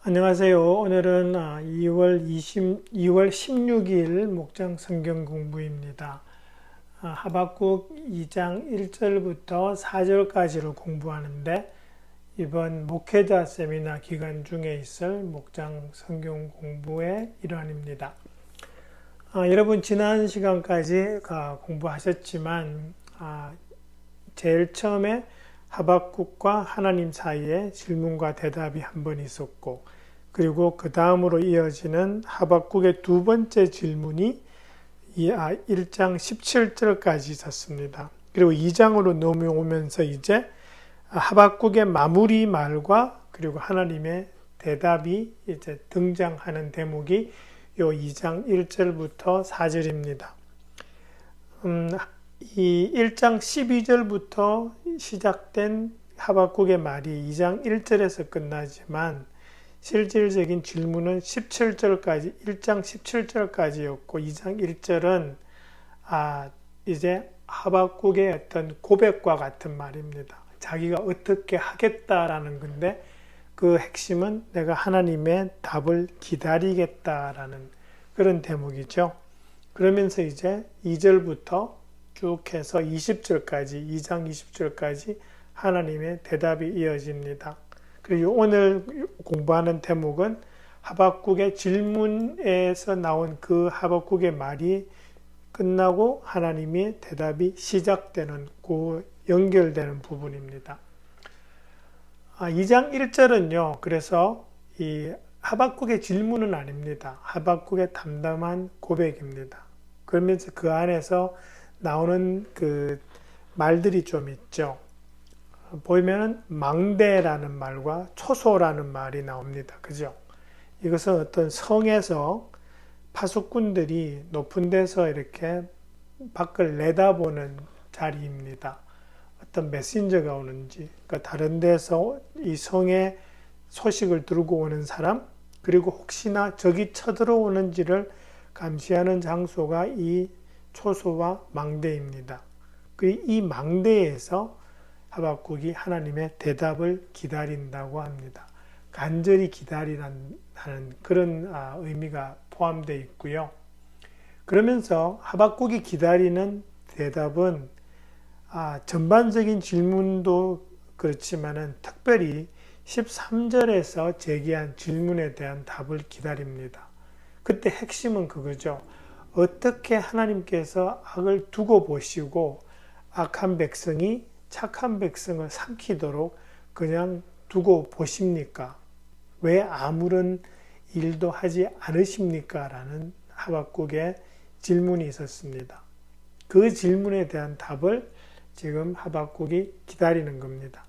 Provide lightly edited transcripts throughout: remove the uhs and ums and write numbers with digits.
안녕하세요. 오늘은 2월 16일 목장 성경 공부입니다. 하박국 2장 1절부터 4절까지를 공부하는데 이번 목회자 세미나 기간 중에 있을 목장 성경 공부의 일환입니다. 여러분 지난 시간까지 공부하셨지만 제일 처음에 하박국과 하나님 사이에 질문과 대답이 한 번 있었고, 그리고 그 다음으로 이어지는 하박국의 두 번째 질문이 1장 17절까지 있었습니다. 그리고 2장으로 넘어오면서 이제 하박국의 마무리 말과 그리고 하나님의 대답이 이제 등장하는 대목이 요 2장 1절부터 4절입니다. 이 1장 12절부터 시작된 하박국의 말이 2장 1절에서 끝나지만 실질적인 질문은 17절까지, 1장 17절까지였고 2장 1절은 이제 하박국의 어떤 고백과 같은 말입니다. 자기가 어떻게 하겠다라는 건데 그 핵심은 내가 하나님의 답을 기다리겠다라는 그런 대목이죠. 그러면서 이제 2절부터 쭉 해서 20절까지, 2장 20절까지 하나님의 대답이 이어집니다. 그리고 오늘 공부하는 대목은 하박국의 질문에서 나온 그 하박국의 말이 끝나고 하나님의 대답이 시작되는 그 연결되는 부분입니다. 2장 1절은요, 그래서 이 하박국의 질문은 아닙니다. 하박국의 담담한 고백입니다. 그러면서 그 안에서 나오는 그 말들이 좀 있죠. 보면은 망대라는 말과 초소라는 말이 나옵니다. 그죠? 이것은 어떤 성에서 파수꾼들이 높은 데서 이렇게 밖을 내다보는 자리입니다. 어떤 메신저가 오는지, 그러니까 다른 데서 이 성에 소식을 들고 오는 사람, 그리고 혹시나 적이 쳐들어오는지를 감시하는 장소가 이 초소와 망대입니다. 이 망대에서 하박국이 하나님의 대답을 기다린다고 합니다. 간절히 기다리라는 그런 의미가 포함되어 있고요. 그러면서 하박국이 기다리는 대답은 전반적인 질문도 그렇지만은 특별히 13절에서 제기한 질문에 대한 답을 기다립니다. 그때 핵심은 그거죠. 어떻게 하나님께서 악을 두고 보시고 악한 백성이 착한 백성을 삼키도록 그냥 두고 보십니까? 왜 아무런 일도 하지 않으십니까? 라는 하박국의 질문이 있었습니다. 그 질문에 대한 답을 지금 하박국이 기다리는 겁니다.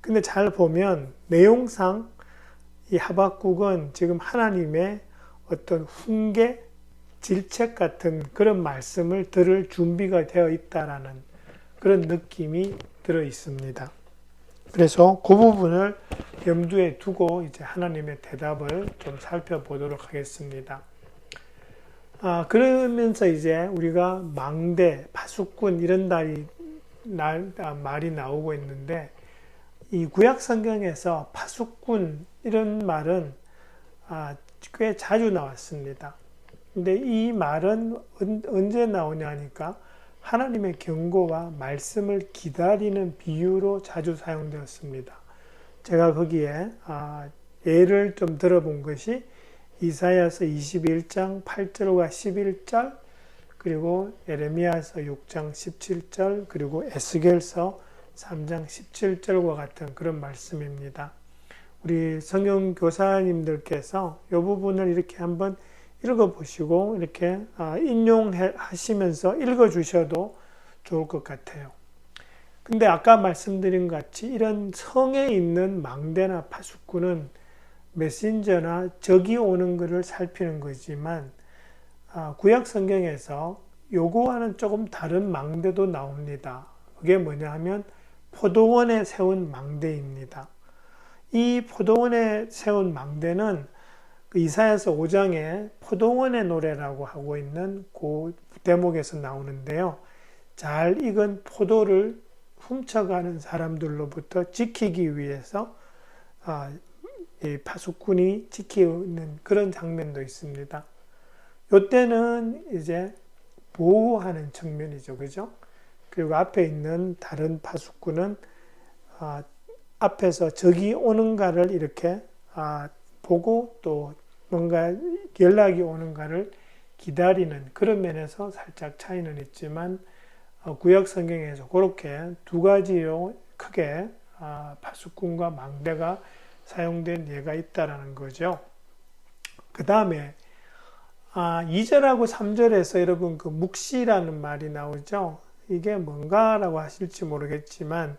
근데 잘 보면 내용상 이 하박국은 지금 하나님의 어떤 훈계, 질책 같은 그런 말씀을 들을 준비가 되어 있다라는 그런 느낌이 들어 있습니다. 그래서 그 부분을 염두에 두고 이제 하나님의 대답을 좀 살펴보도록 하겠습니다. 그러면서 이제 우리가 망대, 파수꾼 이런 말이 나오고 있는데 이 구약 성경에서 파수꾼 이런 말은 꽤 자주 나왔습니다. 근데 이 말은 언제 나오냐 하니까 하나님의 경고와 말씀을 기다리는 비유로 자주 사용되었습니다. 제가 거기에 예를 좀 들어본 것이 이사야서 21장 8절과 11절, 그리고 예레미야서 6장 17절, 그리고 에스겔서 3장 17절과 같은 그런 말씀입니다. 우리 성경 교사님들께서 이 부분을 이렇게 한번 읽어보시고 이렇게 인용하시면서 읽어주셔도 좋을 것 같아요. 근데 아까 말씀드린 것 같이 이런 성에 있는 망대나 파수꾼은 메신저나 적이 오는 것을 살피는 거지만 구약 성경에서 요거와는 조금 다른 망대도 나옵니다. 그게 뭐냐 하면 포도원에 세운 망대입니다. 이 포도원에 세운 망대는 이사야서 5장에 포도원의 노래라고 하고 있는 그 대목에서 나오는데요. 잘 익은 포도를 훔쳐가는 사람들로부터 지키기 위해서 이 파수꾼이 지키는 그런 장면도 있습니다. 이때는 이제 보호하는 측면이죠, 그죠? 그리고 앞에 있는 다른 파수꾼은 앞에서 적이 오는가를 이렇게 보고 또 뭔가 연락이 오는가를 기다리는 그런 면에서 살짝 차이는 있지만 구약 성경에서 그렇게 두 가지로 크게 파수꾼과 망대가 사용된 예가 있다라는 거죠. 그 다음에 2절하고 3절에서 여러분 그 묵시라는 말이 나오죠. 이게 뭔가라고 하실지 모르겠지만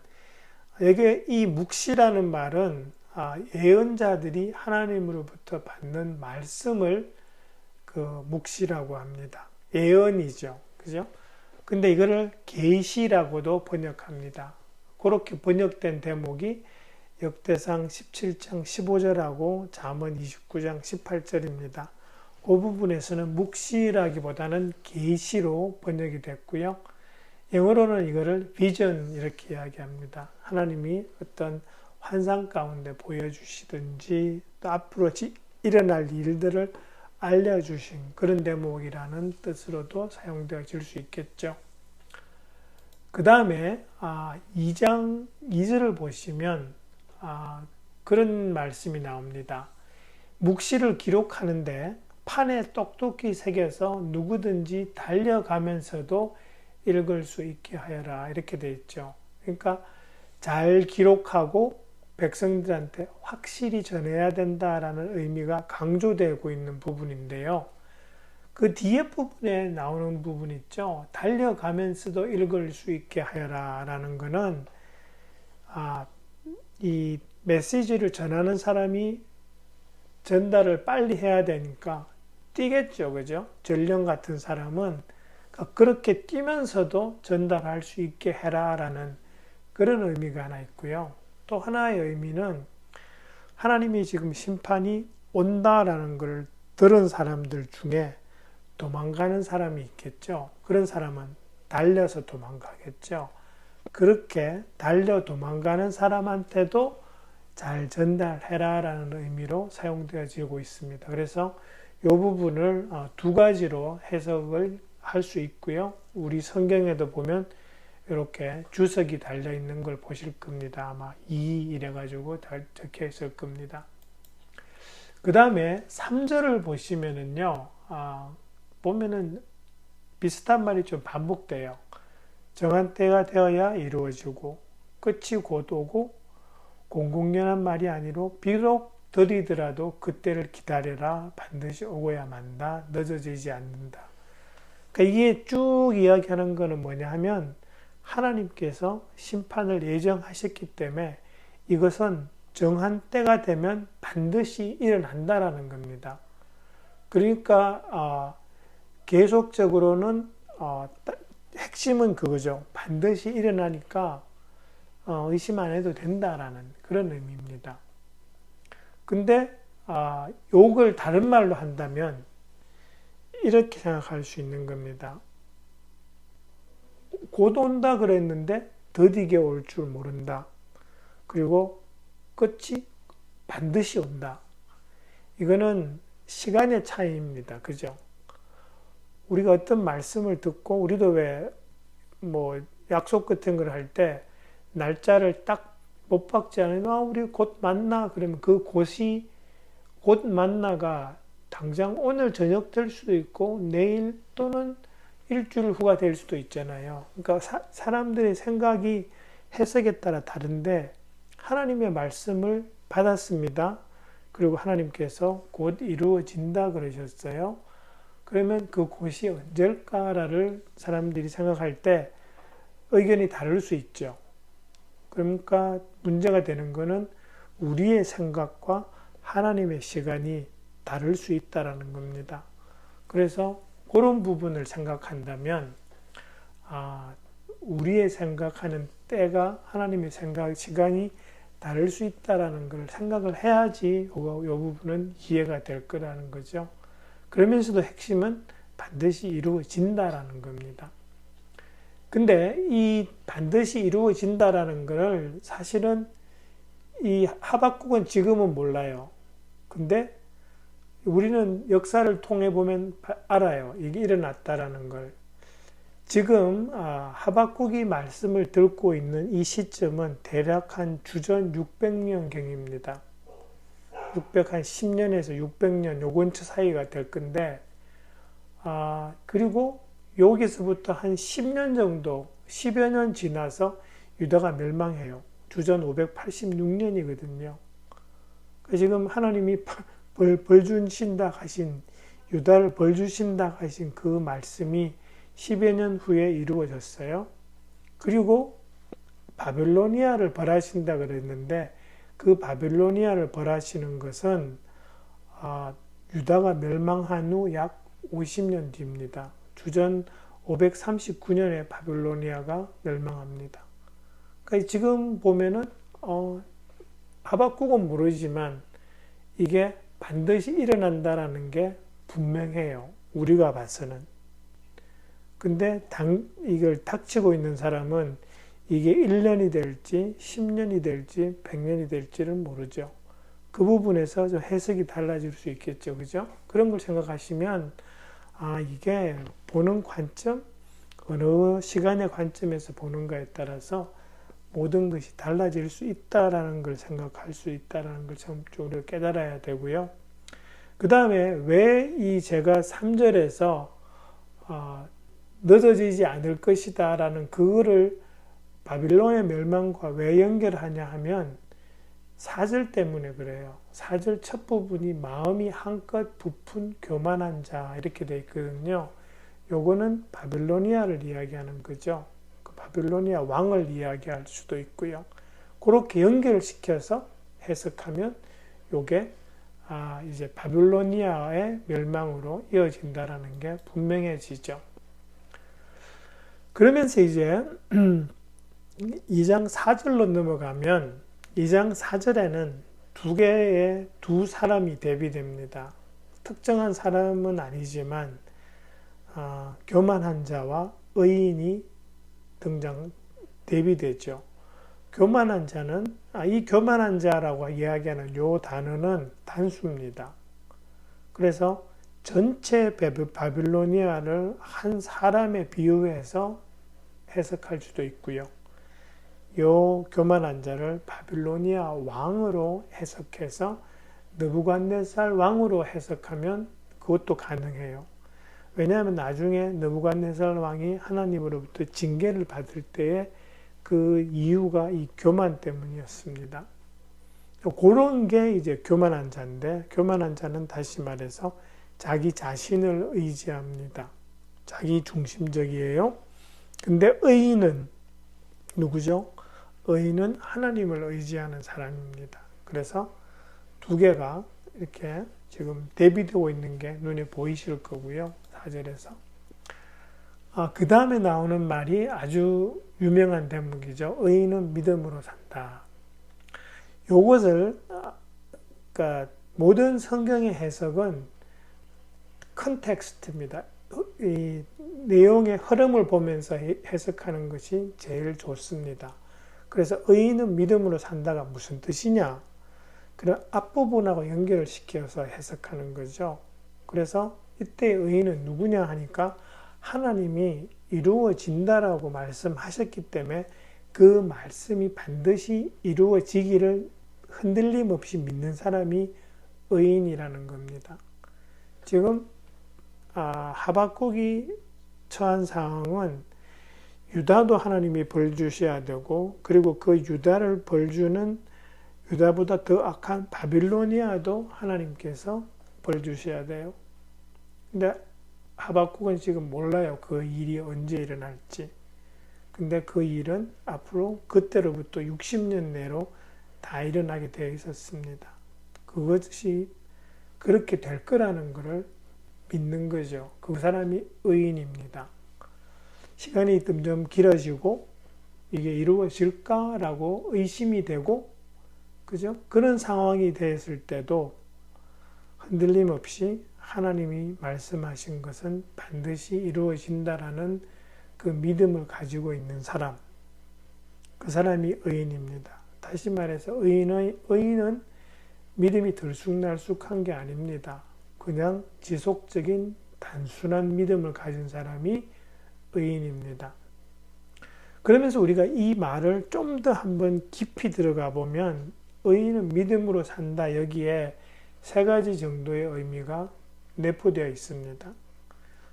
여기 이 묵시라는 말은 예언자들이 하나님으로부터 받는 말씀을 그 묵시라고 합니다. 예언이죠. 그죠? 근데 이거를 계시라고도 번역합니다. 그렇게 번역된 대목이 역대상 17장 15절하고 잠언 29장 18절입니다. 그 부분에서는 묵시라기보다는 계시로 번역이 됐고요. 영어로는 이거를 비전 이렇게 이야기합니다. 하나님이 어떤 환상 가운데 보여주시든지 또 앞으로 일어날 일들을 알려주신 그런 대목이라는 뜻으로도 사용되어질 수 있겠죠. 그 다음에 2장 2절을 보시면 그런 말씀이 나옵니다. 묵시를 기록하는데 판에 똑똑히 새겨서 누구든지 달려가면서도 읽을 수 있게 하여라 이렇게 되어 있죠. 그러니까 잘 기록하고 백성들한테 확실히 전해야 된다라는 의미가 강조되고 있는 부분인데요. 그 뒤에 부분에 나오는 부분 있죠. 달려가면서도 읽을 수 있게 하여라 라는 거는 이 메시지를 전하는 사람이 전달을 빨리 해야 되니까 뛰겠죠. 그죠? 전령 같은 사람은 그렇게 뛰면서도 전달할 수 있게 해라 라는 그런 의미가 하나 있고요. 또 하나의 의미는 하나님이 지금 심판이 온다라는 걸 들은 사람들 중에 도망가는 사람이 있겠죠. 그런 사람은 달려서 도망가겠죠. 그렇게 달려 도망가는 사람한테도 잘 전달해라 라는 의미로 사용되어지고 있습니다. 그래서 이 부분을 두 가지로 해석을 할 수 있고요. 우리 성경에도 보면 이렇게 주석이 달려있는 걸 보실 겁니다. 아마 2 이래가지고 적혀 있을 겁니다. 그 다음에 3절을 보시면은요, 보면은 비슷한 말이 좀 반복돼요. 정한 때가 되어야 이루어지고 끝이 곧 오고 공공연한 말이 아니로 비록 더디더라도 그때를 기다려라 반드시 오고야 만다 늦어지지 않는다. 그러니까 이게 쭉 이야기하는 거는 뭐냐 하면 하나님께서 심판을 예정하셨기 때문에 이것은 정한 때가 되면 반드시 일어난다라는 겁니다. 그러니까 계속적으로는 핵심은 그거죠. 반드시 일어나니까 의심 안 해도 된다라는 그런 의미입니다. 근데 욕을 다른 말로 한다면 이렇게 생각할 수 있는 겁니다. 곧 온다 그랬는데 더디게 올 줄 모른다. 그리고 끝이 반드시 온다. 이거는 시간의 차이입니다. 그죠? 우리가 어떤 말씀을 듣고 우리도 왜 약속 같은 걸 할 때 날짜를 딱 못 박지 않으면 우리 곧 만나 그러면 그 곧이 곧 만나가 당장 오늘 저녁 될 수도 있고 내일 또는 일주일 후가 될 수도 있잖아요. 그러니까 사람들의 생각이 해석에 따라 다른데 하나님의 말씀을 받았습니다. 그리고 하나님께서 곧 이루어진다 그러셨어요. 그러면 그 곧이 언제일까를 사람들이 생각할 때 의견이 다를 수 있죠. 그러니까 문제가 되는 것은 우리의 생각과 하나님의 시간이 다를 수 있다는 겁니다. 그래서 그런 부분을 생각한다면 우리의 생각하는 때가 하나님의 생각 시간이 다를 수 있다는 걸 생각을 해야지 이 부분은 이해가 될 거라는 거죠. 그러면서도 핵심은 반드시 이루어진다라는 겁니다. 근데 이 반드시 이루어진다라는 것을 사실은 이 하박국은 지금은 몰라요. 근데 우리는 역사를 통해 보면 알아요. 이게 일어났다라는 걸. 지금 하박국이 말씀을 듣고 있는 이 시점은 대략 한 주전 600년경입니다. 610년에서 600년 요 근처 사이가 될 건데, 그리고 여기서부터 한 10년 정도, 10여 년 지나서 유다가 멸망해요. 주전 586년이거든요. 지금 하나님이 벌 주신다 하신, 유다를 벌 주신다 하신 그 말씀이 10여 년 후에 이루어졌어요. 그리고 바벨로니아를 벌하신다 그랬는데, 그 바벨로니아를 벌하시는 것은 유다가 멸망한 후 약 50년 뒤입니다. 주전 539년에 바벨로니아가 멸망합니다. 그러니까 지금 보면은 하박국은 모르지만 이게 반드시 일어난다라는 게 분명해요. 우리가 봐서는. 근데 이걸 닥치고 있는 사람은 이게 1년이 될지 10년이 될지 100년이 될지는 모르죠. 그 부분에서 좀 해석이 달라질 수 있겠죠. 그죠? 그런 걸 생각하시면 이게 보는 관점, 어느 시간의 관점에서 보는가에 따라서 모든 것이 달라질 수 있다라는 걸 생각할 수 있다라는 걸 우리가 깨달아야 되고요. 그 다음에 왜 제가 3절에서 늦어지지 않을 것이다 라는 그거를 바빌론의 멸망과 왜 연결하냐 하면 4절 때문에 그래요. 4절 첫 부분이 마음이 한껏 부푼 교만한 자 이렇게 되어 있거든요. 요거는 바빌로니아를 이야기하는 거죠. 그 바빌로니아 왕을 이야기할 수도 있고요. 그렇게 연결을 시켜서 해석하면 요게 이제 바빌로니아의 멸망으로 이어진다라는 게 분명해지죠. 그러면서 이제 2장 4절로 넘어가면 2장 4절에는 두 사람이 대비됩니다. 특정한 사람은 아니지만 교만한 자와 의인이 대비되죠. 교만한 자는 이 교만한 자라고 이야기하는 요 단어는 단수입니다. 그래서 전체 바빌로니아를 한 사람에 비유해서 해석할 수도 있고요. 요 교만한 자를 바빌로니아 왕으로 해석해서 느부갓네살 왕으로 해석하면 그것도 가능해요. 왜냐하면 나중에 느부갓네살 왕이 하나님으로부터 징계를 받을 때에 그 이유가 이 교만 때문이었습니다. 그런 게 이제 교만한 자인데, 교만한 자는 다시 말해서 자기 자신을 의지합니다. 자기 중심적이에요. 근데 의인은 누구죠? 의인은 하나님을 의지하는 사람입니다. 그래서 두 개가 이렇게 지금 대비되고 있는 게 눈에 보이실 거고요. 4절에서. 그 다음에 나오는 말이 아주 유명한 대목이죠. 의인은 믿음으로 산다. 요것을, 그러니까 모든 성경의 해석은 컨텍스트입니다. 이 내용의 흐름을 보면서 해석하는 것이 제일 좋습니다. 그래서 의인은 믿음으로 산다가 무슨 뜻이냐? 그런 앞부분하고 연결을 시켜서 해석하는 거죠. 그래서 이때 의인은 누구냐 하니까 하나님이 이루어진다라고 말씀하셨기 때문에 그 말씀이 반드시 이루어지기를 흔들림 없이 믿는 사람이 의인이라는 겁니다. 지금 하박국이 처한 상황은 유다도 하나님이 벌 주셔야 되고, 그리고 그 유다를 벌 주는 유다보다 더 악한 바빌로니아도 하나님께서 벌 주셔야 돼요. 근데 하박국은 지금 몰라요. 그 일이 언제 일어날지. 근데 그 일은 앞으로 그때로부터 60년 내로 다 일어나게 되어 있었습니다. 그것이 그렇게 될 거라는 것을 믿는 거죠. 그 사람이 의인입니다. 시간이 점점 길어지고 이게 이루어질까라고 의심이 되고, 그죠? 그런 상황이 됐을 때도 흔들림 없이 하나님이 말씀하신 것은 반드시 이루어진다라는 그 믿음을 가지고 있는 사람, 그 사람이 의인입니다. 다시 말해서 의인은 믿음이 들쑥날쑥한 게 아닙니다. 그냥 지속적인 단순한 믿음을 가진 사람이 의인입니다. 그러면서 우리가 이 말을 좀 더 한번 깊이 들어가 보면 의인은 믿음으로 산다, 여기에 세 가지 정도의 의미가 내포되어 있습니다.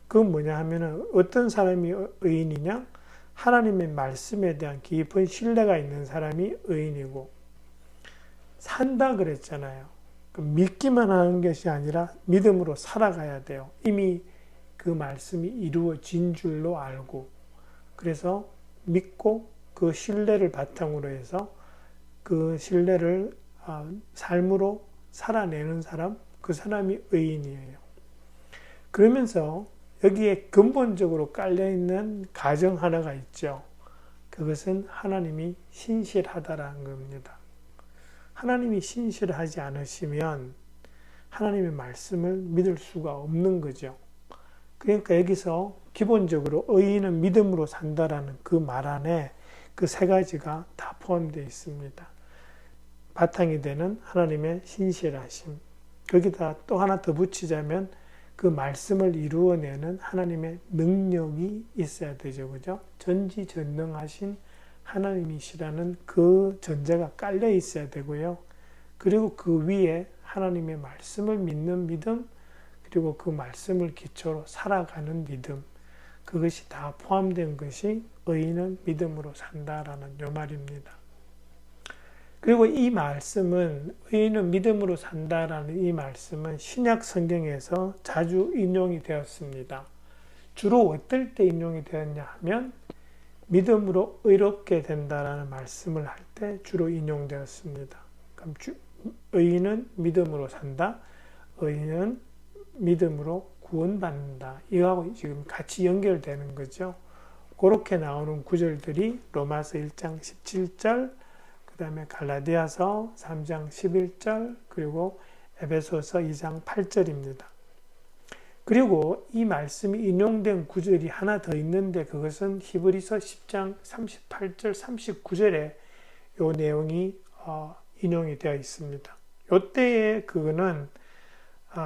그건 뭐냐 하면은 어떤 사람이 의인이냐? 하나님의 말씀에 대한 깊은 신뢰가 있는 사람이 의인이고, 산다 그랬잖아요. 믿기만 하는 것이 아니라 믿음으로 살아가야 돼요. 이미 그 말씀이 이루어진 줄로 알고, 그래서 믿고 그 신뢰를 바탕으로 해서 그 신뢰를 삶으로 살아내는 사람, 그 사람이 의인이에요. 그러면서 여기에 근본적으로 깔려있는 가정 하나가 있죠. 그것은 하나님이 신실하다라는 겁니다. 하나님이 신실하지 않으시면 하나님의 말씀을 믿을 수가 없는 거죠. 그러니까 여기서 기본적으로 의인은 믿음으로 산다라는 그 말 안에 그 세 가지가 다 포함되어 있습니다. 바탕이 되는 하나님의 신실하심, 거기다 또 하나 더 붙이자면 그 말씀을 이루어내는 하나님의 능력이 있어야 되죠. 그죠? 전지전능하신 하나님이시라는 그 전제가 깔려 있어야 되고요. 그리고 그 위에 하나님의 말씀을 믿는 믿음, 그리고 그 말씀을 기초로 살아가는 믿음, 그것이 다 포함된 것이 의인은 믿음으로 산다라는 요 말입니다. 그리고 이 말씀은, 의인은 믿음으로 산다라는 이 말씀은 신약 성경에서 자주 인용이 되었습니다. 주로 어떨 때 인용이 되었냐 하면 믿음으로 의롭게 된다라는 말씀을 할 때 주로 인용되었습니다. 그럼 의인은 믿음으로 산다, 의인은 믿음으로 구원받는다, 이거하고 지금 같이 연결되는 거죠. 그렇게 나오는 구절들이 로마서 1장 17절, 그 다음에 갈라디아서 3장 11절, 그리고 에베소서 2장 8절입니다. 그리고 이 말씀이 인용된 구절이 하나 더 있는데, 그것은 히브리서 10장 38절 39절에 이 내용이 인용이 되어 있습니다. 이때에 그거는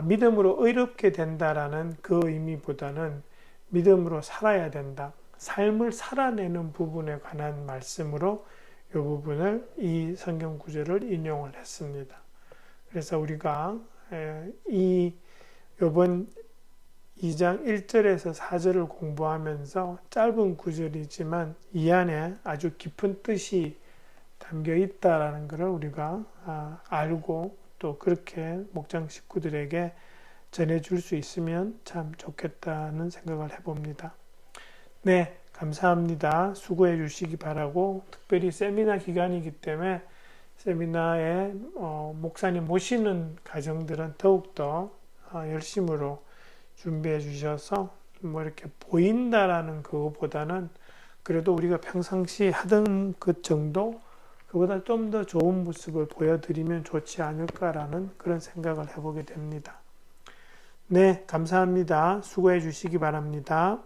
믿음으로 의롭게 된다라는 그 의미보다는 믿음으로 살아야 된다, 삶을 살아내는 부분에 관한 말씀으로 이 부분을, 이 성경 구절을 인용을 했습니다. 그래서 우리가 이번 2장 1절에서 4절을 공부하면서 짧은 구절이지만 이 안에 아주 깊은 뜻이 담겨 있다라는 것을 우리가 알고 또 그렇게 목장 식구들에게 전해줄 수 있으면 참 좋겠다는 생각을 해봅니다. 네, 감사합니다. 수고해 주시기 바라고, 특별히 세미나 기간이기 때문에 세미나에 목사님 모시는 가정들은 더욱더 열심으로 준비해 주셔서 뭐 이렇게 보인다라는 그거보다는 그래도 우리가 평상시 하던 그 정도, 그보다 좀 더 좋은 모습을 보여드리면 좋지 않을까라는 그런 생각을 해보게 됩니다. 네, 감사합니다. 수고해 주시기 바랍니다.